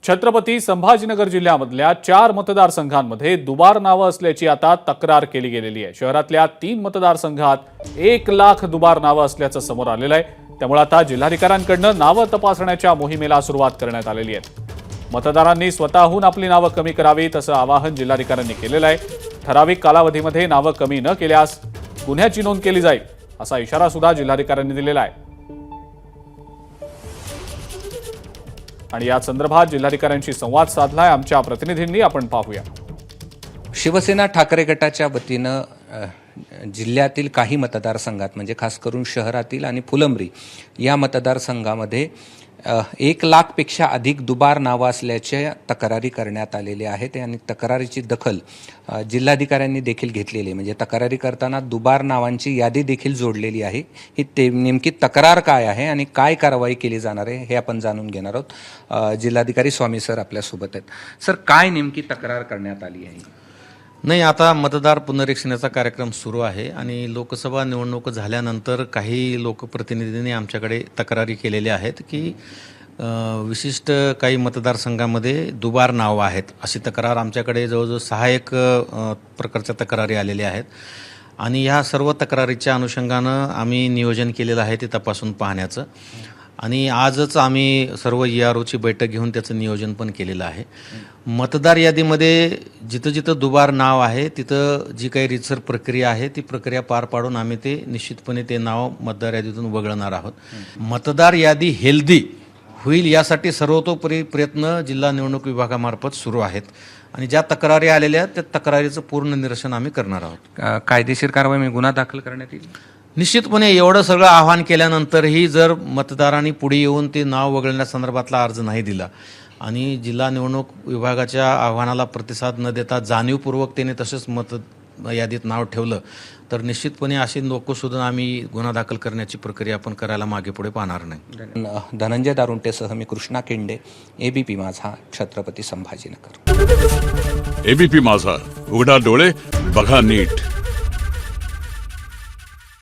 छत्रपती संभाजीनगर जिल्ह्यामधल्या 4 मतदारसंघांमध्ये दुबार नावं असल्याची आता तक्रार केली गेलेली आहे। शहरातल्या 3 मतदारसंघात 1 लाख दुबार नावं असल्याचं समोर आलेलं आहे। त्यामुळे आता जिल्हाधिकाऱ्यांकडून नावं तपासण्याच्या मोहिमेला सुरुवात करण्यात आलेली आहे। मतदारांनी स्वतःहून आपली नावं कमी करावीत असं आवाहन जिल्हाधिकाऱ्यांनी केलेलं आहे। ठराविक कालावधीमध्ये नावं कमी न केल्यास गुन्ह्याची नोंद केली जाईल असा इशारा सुद्धा जिल्हाधिकाऱ्यांनी दिलेला आहे। आणि या संदर्भात जिल्हाधिकाऱ्यांशी संवाद साधलाय आमच्या प्रतिनिधींनी, आपण पाहूया। शिवसेना ठाकरे गटाच्या वतीनं जिल्ह्यातील काही मतदारसंघात म्हणजे खास करून शहरातील आणि फुलंब्री या मतदारसंघामध्ये 1 लाखपेक्षा अधिक दुबार नावं असल्याच्या तक्रारी करण्यात आलेल्या आहेत आणि तक्रारीची दखल जिल्हाधिकाऱ्यांनी देखील घेतलेली आहे। म्हणजे तक्रारी करताना दुबार नावांची यादी देखील जोडलेली आहे। ही नेमकी तक्रार काय आहे आणि काय कारवाई केली जाणार आहे हे आपण जाणून घेणार आहोत। जिल्हाधिकारी स्वामी सर आपल्यासोबत आहेत। सर, काय नेमकी तक्रार करण्यात आली आहे? नाही, आता मतदार पुनरीक्षणाचा कार्यक्रम सुरू आहे आणि लोकसभा निवडणूक झाल्यानंतर काही लोकप्रतिनिधींनी आमच्याकडे तक्रारी केलेल्या आहेत की विशिष्ट काही मतदारसंघामध्ये दुबार नावं आहेत अशी तक्रार आमच्याकडे जवळजवळ 6 प्रकारच्या तक्रारी आलेल्या आहेत। आणि ह्या सर्व तक्रारीच्या अनुषंगानं आम्ही नियोजन केलेलं आहे ते तपासून पाहण्याचं। आणि आजच आम्ही सर्व EROची बैठक घेऊन त्याचं नियोजन पण केलेलं आहे। मतदार यादीमध्ये जिथं जिथं दुबार नाव आहे तिथं जी काही रीतसर प्रक्रिया आहे ती प्रक्रिया पार पाडून आम्ही ते निश्चितपणे ते नाव मतदार यादीतून वगळणार आहोत। मतदार यादी हेल्दी होईल यासाठी सर्वतोपरी प्रयत्न जिल्हा निवडणूक विभागामार्फत सुरू आहेत आणि ज्या तक्रारी आलेल्या आहेत त्या तक्रारीचं पूर्ण निरसन आम्ही करणार आहोत। कायदेशीर कारवाई गुन्हा दाखल करण्यात येईल? निश्चितपणे एवढं सगळं आव्हान केल्यानंतरही जर मतदारांनी पुढे येऊन ते नाव वगळण्यासंदर्भातला अर्ज नाही दिला आणि जिल्हा निवडणूक विभागाच्या आव्हानाला प्रतिसाद न देता जाणीवपूर्वक त्याने तसंच मत यादीत नाव ठेवलं तर निश्चितपणे अशी लोकशोधन आम्ही गुन्हा दाखल करण्याची प्रक्रिया आपण करायला मागे पुढे पाहणार नाही। धनंजय दारुंटेसह मी कृष्णा केंडे, ABP माझा, छत्रपती संभाजीनगर। ABP माझा, उघडा डोळे बघा नीट।